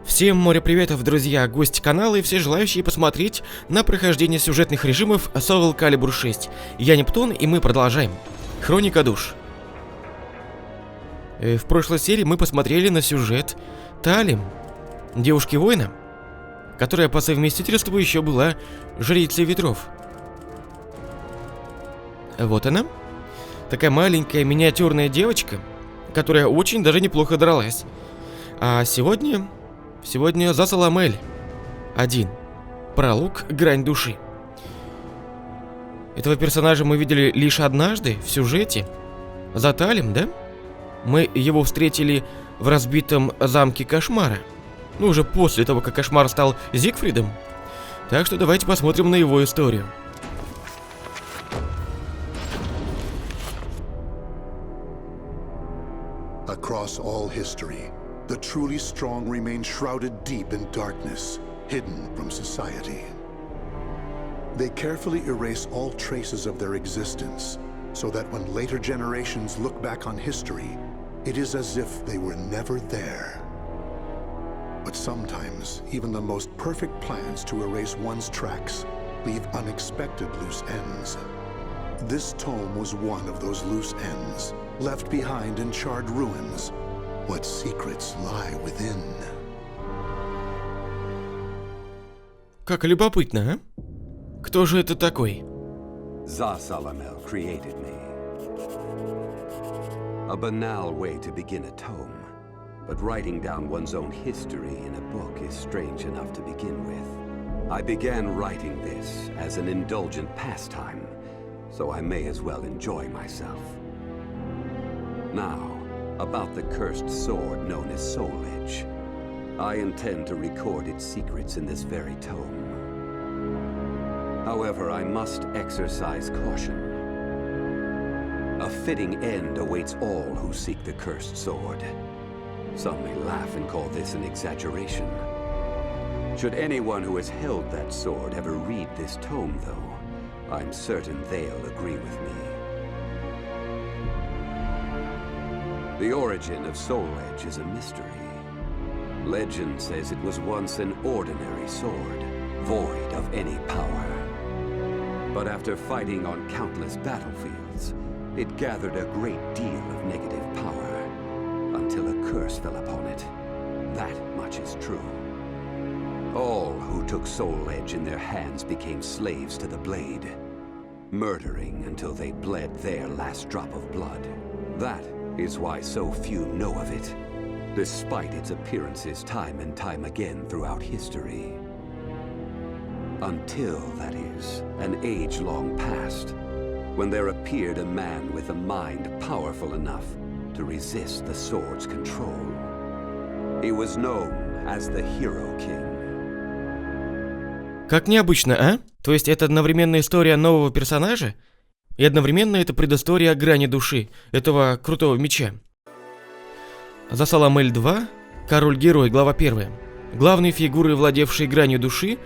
Всем море приветов, друзья, гости канала и все желающие посмотреть на прохождение сюжетных режимов SoulCalibur 6. Я Нептун, и мы продолжаем. Хроника душ. В прошлой серии мы посмотрели на сюжет Тали, девушки-воина, которая по совместительству еще была жрицей ветров. Вот она. Такая маленькая миниатюрная девочка, которая очень даже неплохо дралась. А сегодня Засаламель 1. Пролог «Грань души». Этого персонажа мы видели лишь однажды в сюжете за Талем, да? Мы его встретили в разбитом замке кошмара. Ну, уже после того, как кошмар стал Зигфридом. Так что давайте посмотрим на его историю. Across all history, the truly strong remain shrouded deep in darkness, hidden from society. They carefully erase all traces of their existence, so that when later generations look back on history, it is as if they were never there. But sometimes, even the most perfect plans to erase one's tracks leave unexpected loose ends. This tome was one of those loose ends, left behind in charred ruins. What secrets lie within? Как любопытно, а? Кто же это такой? Засаламеля created me. A banal way to begin a tome, but writing down one's own history in a book is strange enough to begin with. I began writing this as an indulgent pastime, so I may as well enjoy myself. Now, about the cursed sword known as Soul Edge. I intend to record its secrets in this very tome. However, I must exercise caution. A fitting end awaits all who seek the cursed sword. Some may laugh and call this an exaggeration. Should anyone who has held that sword ever read this tome, though, I'm certain they'll agree with me. The origin of Soul Edge is a mystery. Legend says it was once an ordinary sword, void of any power. But after fighting on countless battlefields, it gathered a great deal of negative power, until a curse fell upon it. That much is true. All who took Soul Edge in their hands became slaves to the blade, murdering until they bled their last drop of blood. That is why so few know of it, despite its appearances time and time again throughout history. Until, that is, an age-long past, when there appeared a man with a mind powerful enough to resist the sword's control. He was known as the Hero King. Как необычно, а? То есть это одновременно история нового персонажа? И одновременно это предыстория грани души, этого крутого меча. Засаламель 2, король-герой, глава 1. Главные фигуры, владевшие гранью души,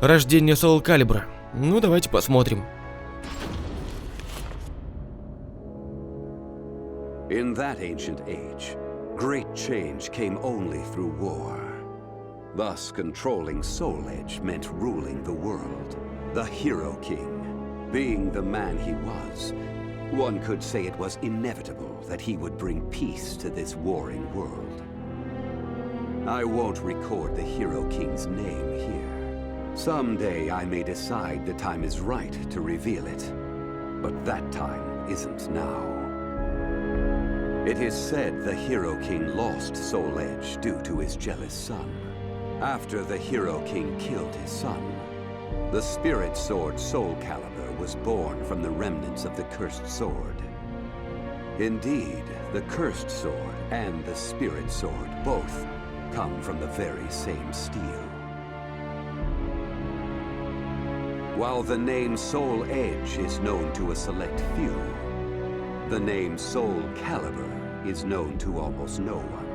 рождение SoulCalibur. Ну, давайте посмотрим. In that ancient age, great change came only through war. Thus, controlling Soul Edge meant ruling the world. The Hero King. Being the man he was, one could say it was inevitable that he would bring peace to this warring world. I won't record the Hero King's name here. Someday I may decide the time is right to reveal it, but that time isn't now. It is said the Hero King lost Soul Edge due to his jealous son. After the Hero King killed his son, the spirit sword SoulCalibur was born from the remnants of the cursed sword. Indeed, the cursed sword and the spirit sword both come from the very same steel. While the name Soul Edge is known to a select few, the name SoulCalibur is known to almost no one.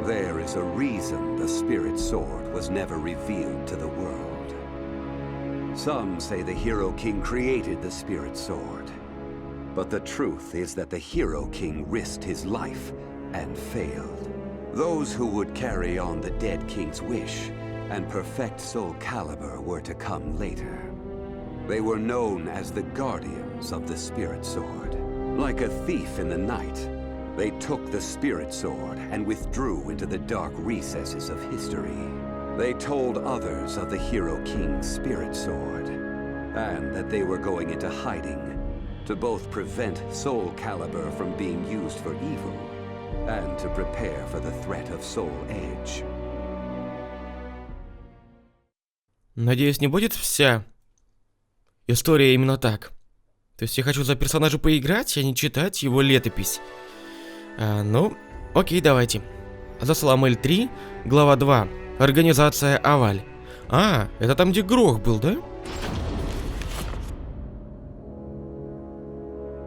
There is a reason the spirit sword was never revealed to the world. Some say the Hero King created the Spirit Sword. But the truth is that the Hero King risked his life and failed. Those who would carry on the dead king's wish and perfect SoulCalibur were to come later. They were known as the Guardians of the Spirit Sword. Like a thief in the night, they took the Spirit Sword and withdrew into the dark recesses of history. They told others of the Hero King's Spirit Sword, and that they were going into hiding to both prevent SoulCalibur from being used for evil and to prepare for the threat of Soul Edge. Надеюсь, не будет вся история именно так. То есть я хочу за персонажа поиграть, а не читать его летопись. Ну, окей, давайте. Засаламель 3, глава 2. Организация Аваль. Это там, где Грох был, да?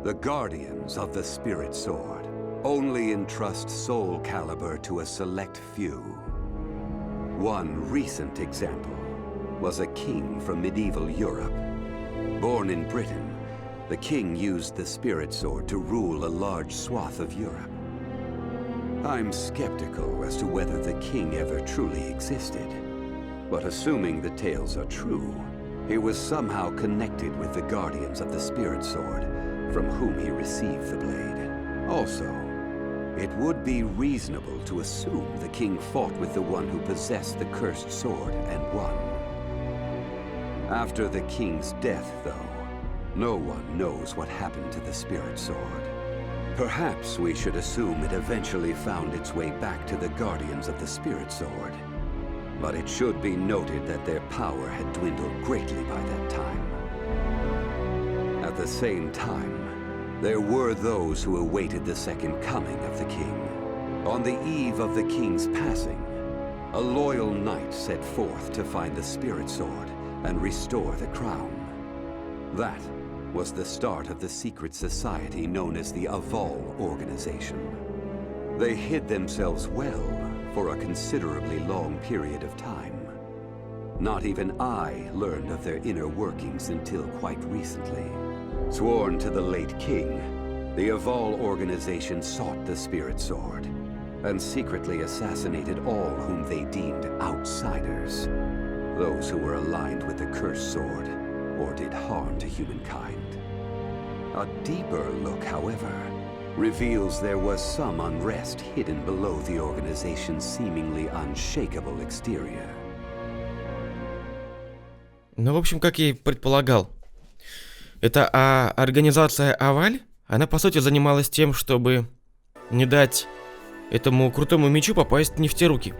The Guardians of the Spirit Sword only entrust SoulCalibur to a select few. One recent example was a king from medieval Europe. Born in Britain, the king used the Spirit Sword to rule a large swath of Europe. I'm skeptical as to whether the king ever truly existed, but assuming the tales are true, he was somehow connected with the Guardians of the Spirit Sword, from whom he received the blade. Also, it would be reasonable to assume the king fought with the one who possessed the cursed sword and won. After the king's death, though, no one knows what happened to the Spirit Sword. Perhaps we should assume it eventually found its way back to the Guardians of the Spirit Sword. But it should be noted that their power had dwindled greatly by that time. At the same time, there were those who awaited the second coming of the king. On the eve of the king's passing, a loyal knight set forth to find the Spirit Sword and restore the crown. That was the start of the secret society known as the Aval Organization. They hid themselves well for a considerably long period of time. Not even I learned of their inner workings until quite recently. Sworn to the late king, the Aval Organization sought the Spirit Sword and secretly assassinated all whom they deemed outsiders, those who were aligned with the Cursed Sword or did harm to humankind. A deeper look, however, reveals there was some unrest hidden below the organization's seemingly unshakable exterior. Ну, в общем, как я и предполагал. Это организация Аваль, она, по сути, занималась тем, чтобы не дать этому крутому мечу попасть не в те руки.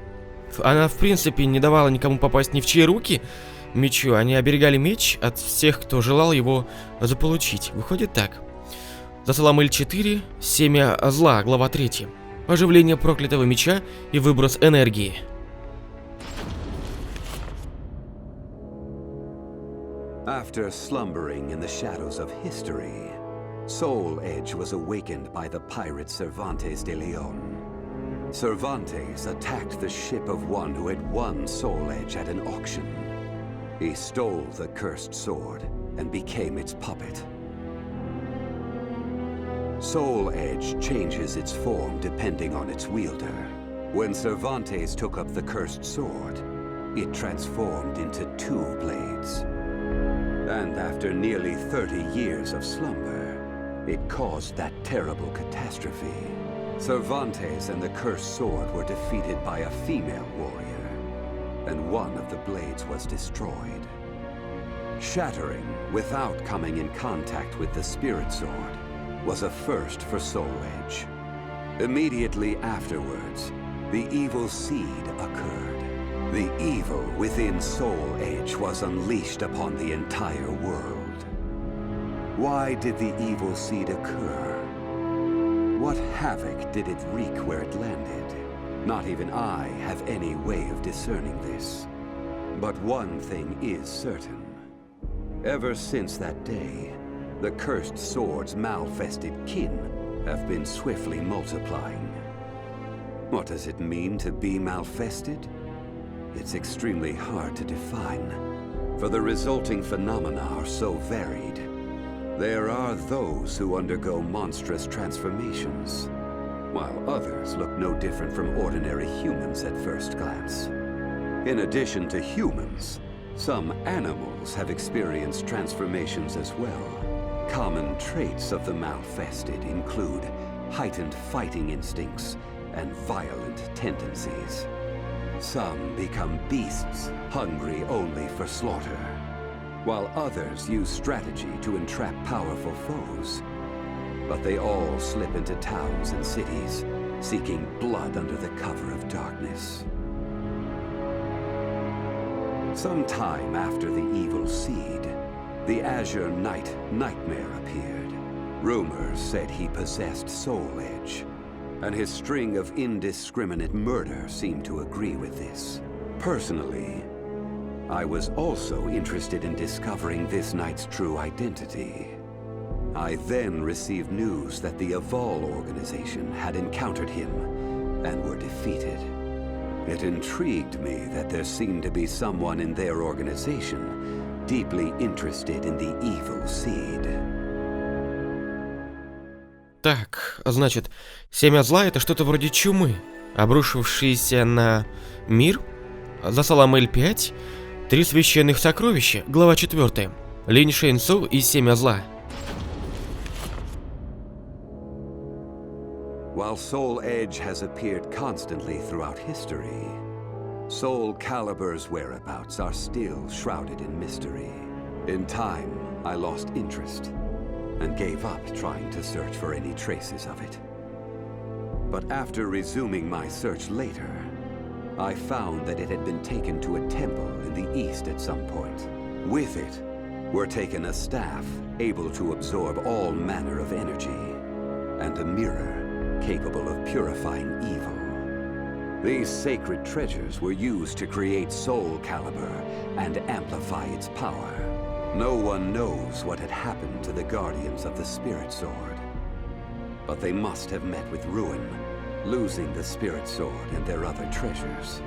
Она, в принципе, не давала никому попасть ни в чьи руки мечу. Они оберегали меч от всех, кто желал его заполучить. Выходит так. Засаламель 4, Семя зла, глава 3. Оживление проклятого меча и выброс энергии. After slumbering in the shadows of history, Soul Edge was awakened by the pirate Cervantes de Leon. Cervantes attacked the ship of one who had won Soul Edge at an auction. He stole the cursed sword and became its puppet. Soul Edge changes its form depending on its wielder. When Cervantes took up the cursed sword, it transformed into 2 blades. And after nearly 30 years of slumber, it caused that terrible catastrophe. Cervantes and the cursed sword were defeated by a female warrior, and one of the blades was destroyed. Shattering without coming in contact with the Spirit Sword was a first for Soul Edge. Immediately afterwards, the evil seed occurred. The evil within Soul Edge was unleashed upon the entire world. Why did the evil seed occur? What havoc did it wreak where it landed? Not even I have any way of discerning this. But one thing is certain. Ever since that day, the cursed sword's malfested kin have been swiftly multiplying. What does it mean to be malfested? It's extremely hard to define, for the resulting phenomena are so varied. There are those who undergo monstrous transformations. while others looked no different from ordinary humans at first glance. In addition to humans, some animals have experienced transformations as well. Common traits of the malfested include heightened fighting instincts and violent tendencies. Some become beasts, hungry only for slaughter, while others use strategy to entrap powerful foes. But they all slip into towns and cities, seeking blood under the cover of darkness. Some time after the evil seed, the Azure Knight Nightmare appeared. Rumors said he possessed Soul Edge, and his string of indiscriminate murder seemed to agree with this. Personally, I was also interested in discovering this knight's true identity. I then received news that the Aval organization had encountered him and were defeated. It intrigued me that there seemed to be someone in their organization deeply interested in the evil seed. Так, значит, семя зла — это что-то вроде чумы, обрушившиеся на мир. Засаламель 5, 3 священных сокровища, глава 4. Линь Шэньсу и семя зла. While Soul Edge has appeared constantly throughout history, SoulCalibur's whereabouts are still shrouded in mystery. In time, I lost interest and gave up trying to search for any traces of it. But after resuming my search later, I found that it had been taken to a temple in the east at some point. With it were taken a staff able to absorb all manner of energy, and a mirror capable of purifying evil. These sacred treasures were used to create SoulCalibur and amplify its power. No one knows what had happened to the Guardians of the Spirit Sword, but they must have met with ruin, losing the Spirit Sword and their other treasures.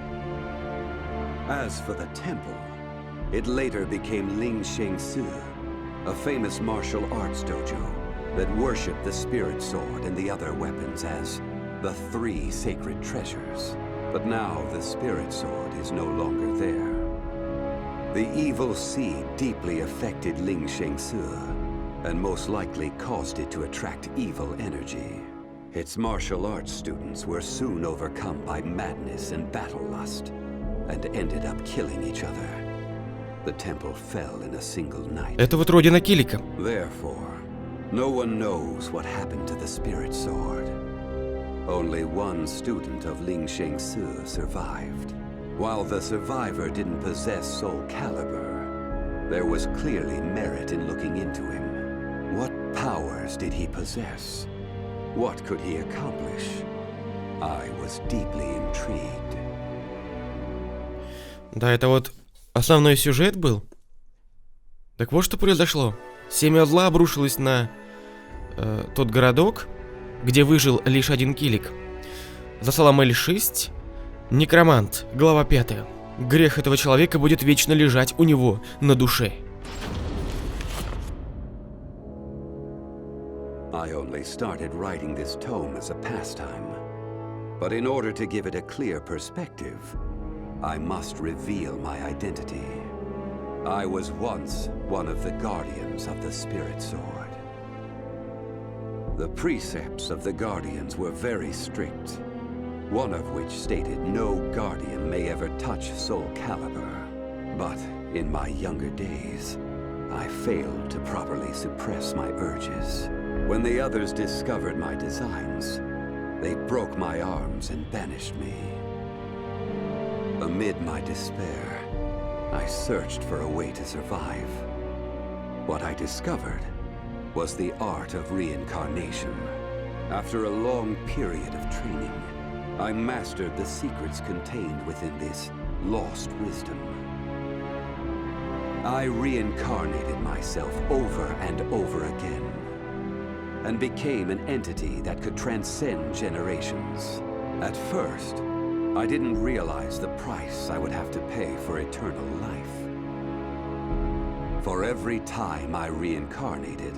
As for the temple, it later became Ling Shengsu, a famous martial arts dojo that worshipped the Spirit Sword and the other weapons as the 3 sacred treasures. But now the Spirit Sword is no longer there. The evil seed deeply affected Ling Shengsu, and most likely caused it to attract evil energy. Its martial arts students were soon overcome by madness and battle lust, and ended up killing each other. The temple fell in a single night. Это вот родина Килика. Therefore, no one knows what happened to the Spirit Sword. Only one student of Ling Shengsu survived. While the survivor didn't possess SoulCalibur, there was clearly merit in looking into him. What powers did he possess? What could he accomplish? I was deeply intrigued. Да, это вот основной сюжет был. Так вот что произошло. Семя зла обрушилось на тот городок, где выжил лишь один Килик. Засаламель 6, Некромант, глава 5. Грех этого человека будет вечно лежать у него на душе. I only started writing this tome as a pastime, but in order to give it a clear perspective, I must reveal my identity. I was once one of the Guardians of the Spirit Sword. The precepts of the Guardians were very strict, one of which stated no Guardian may ever touch SoulCalibur. But in my younger days, I failed to properly suppress my urges. When the others discovered my designs, they broke my arms and banished me. Amid my despair, I searched for a way to survive. What I discovered was the art of reincarnation. After a long period of training, I mastered the secrets contained within this lost wisdom. I reincarnated myself over and over again, and became an entity that could transcend generations. At first, I didn't realize the price I would have to pay for eternal life. For every time I reincarnated,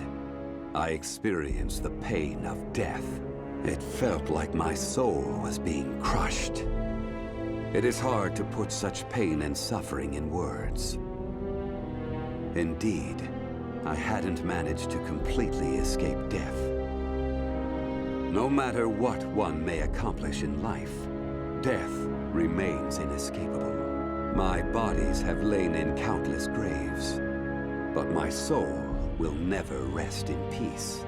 I experienced the pain of death It felt like my soul was being crushed. It is hard to put such pain and suffering in words. Indeed, I hadn't managed to completely escape death. No matter what one may accomplish in life, death remains inescapable. My bodies have lain in countless graves, but my soul will never rest in peace.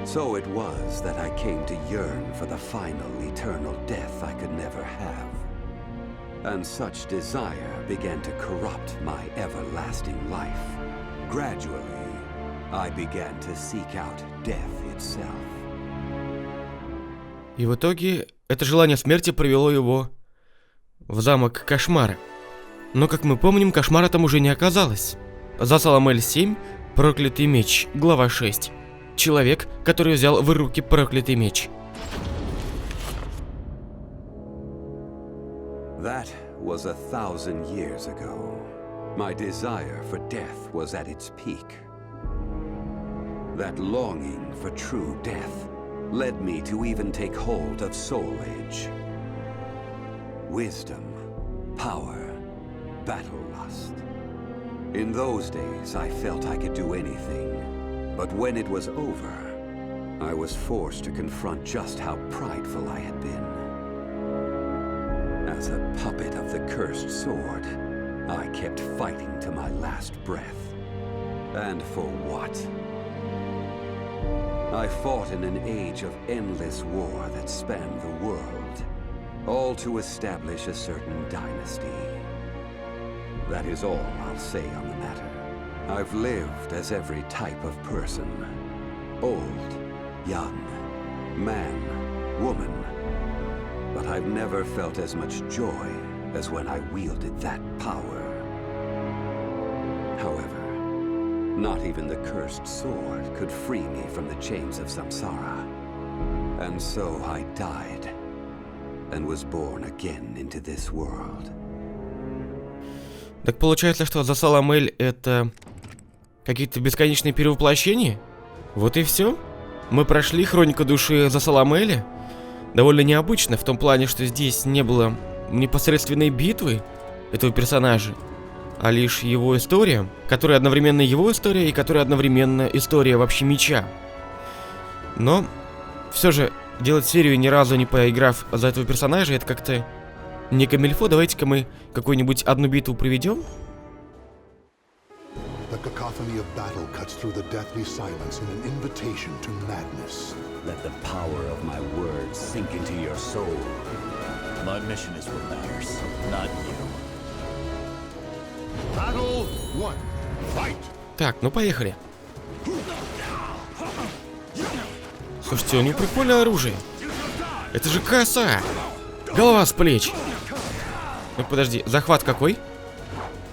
So it was that I came to yearn for the final eternal death I could never have. And such desire began to corrupt my everlasting life. Gradually, I began to seek out death itself. И в итоге это желание смерти привело его в замок Кошмара. Но, как мы помним, Кошмара там уже не оказалось. Засаламель 7, Проклятый меч, глава 6. Человек, который взял в руки проклятый меч. That was 1,000 years ago. My desire for death was at its peak. That longing for true death led me to even take hold of Soul Edge. Wisdom, power, battle lust. In those days, I felt I could do anything. But when it was over, I was forced to confront just how prideful I had been. As a puppet of the cursed sword, I kept fighting to my last breath. And for what? I fought in an age of endless war that spanned the world, all to establish a certain dynasty. That is all I'll say on the matter. I've lived as every type of person. Old, young, man, woman. But I've never felt as much joy as when I wielded that power. However, not even the cursed sword could free me from the chains of samsara. And so I died and was born again into this world. Так получается, что Засаламель это какие-то бесконечные перевоплощения? Вот и все. Мы прошли Хроника души Засаламеля. Довольно необычно в том плане, что здесь не было непосредственной битвы этого персонажа, а лишь его история, которая одновременно его история и которая одновременно история вообще меча. Но все же делать серию, ни разу не поиграв за этого персонажа, это как-то не камильфо. Давайте-ка мы какую-нибудь одну битву проведем. The cacophony of battle cuts through the deathly silence in an invitation to madness. Let the power of my words sink into your soul. My mission is what matters, not you. Battle 1. Fight! Так, ну поехали. Слушайте, у него прикольное оружие. Это же коса. Голова с плеч. Ну подожди, захват какой?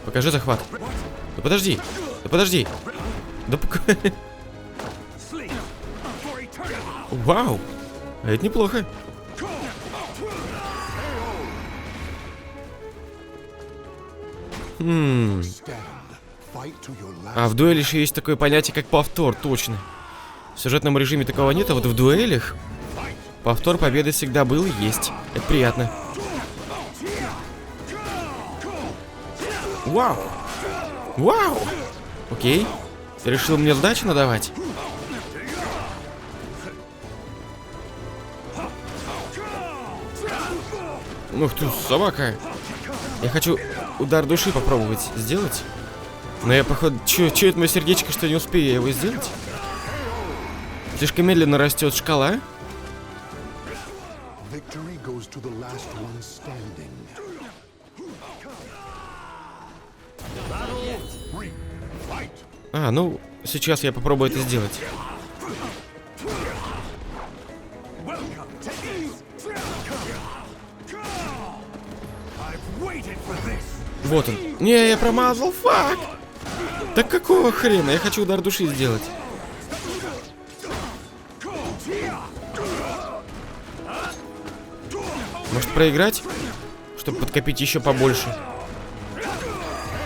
Покажи захват. Да подожди, да подожди. Да Вау, а это неплохо. А в дуэли еще есть такое понятие, как повтор, точно. В сюжетном режиме такого нет, а вот в дуэлях повтор победы всегда был и есть. Это приятно. Вау! Вау! Окей. Ты решил мне сдачу надавать? Ух ты, собака. Я хочу удар души попробовать сделать. Но я, походу, чует мое сердечко, что не успею я его сделать. Слишком медленно растет шкала. А, ну, сейчас я попробую это сделать. Вот он. Не, я промазал, фак. Так какого хрена? Я хочу удар души сделать. Может проиграть? Чтобы подкопить еще побольше.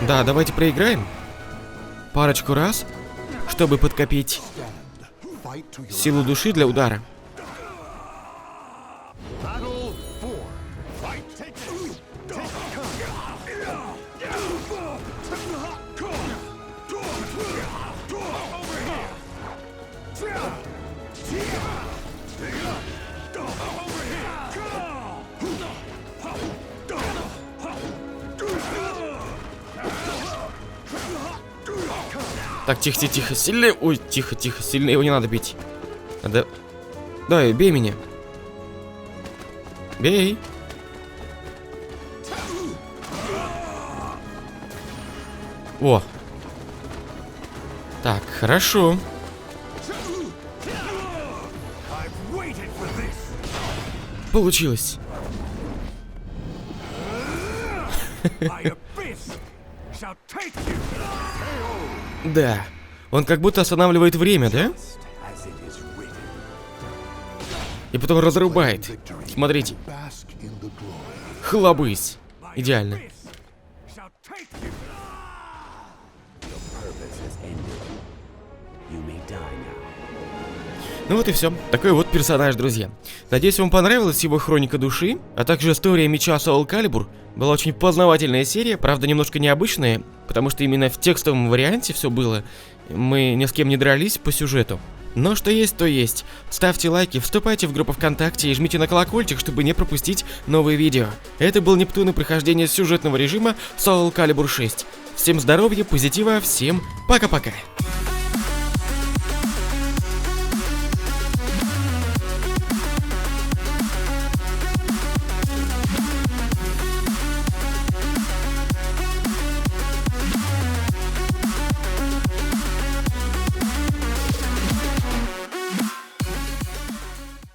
Да, давайте проиграем. Парочку раз, чтобы подкопить силу души для удара. Так, тихо, тихо, тихо, сильнее. Ой, тихо, тихо, сильнее его не надо бить. Надо... Давай, бей меня. Бей. О. Так, хорошо. Получилось. Да. Он как будто останавливает время, да? И потом разрубает. Смотрите. Хлобысь. Идеально. Ну вот и все. Такой вот персонаж, друзья. Надеюсь, вам понравилась его хроника души, а также история меча SoulCalibur. Была очень познавательная серия, правда немножко необычная, потому что именно в текстовом варианте все было. Мы ни с кем не дрались по сюжету. Но что есть, то есть. Ставьте лайки, вступайте в группу ВКонтакте и жмите на колокольчик, чтобы не пропустить новые видео. Это был Нептун и прохождение сюжетного режима SoulCalibur 6. Всем здоровья, позитива, всем пока-пока.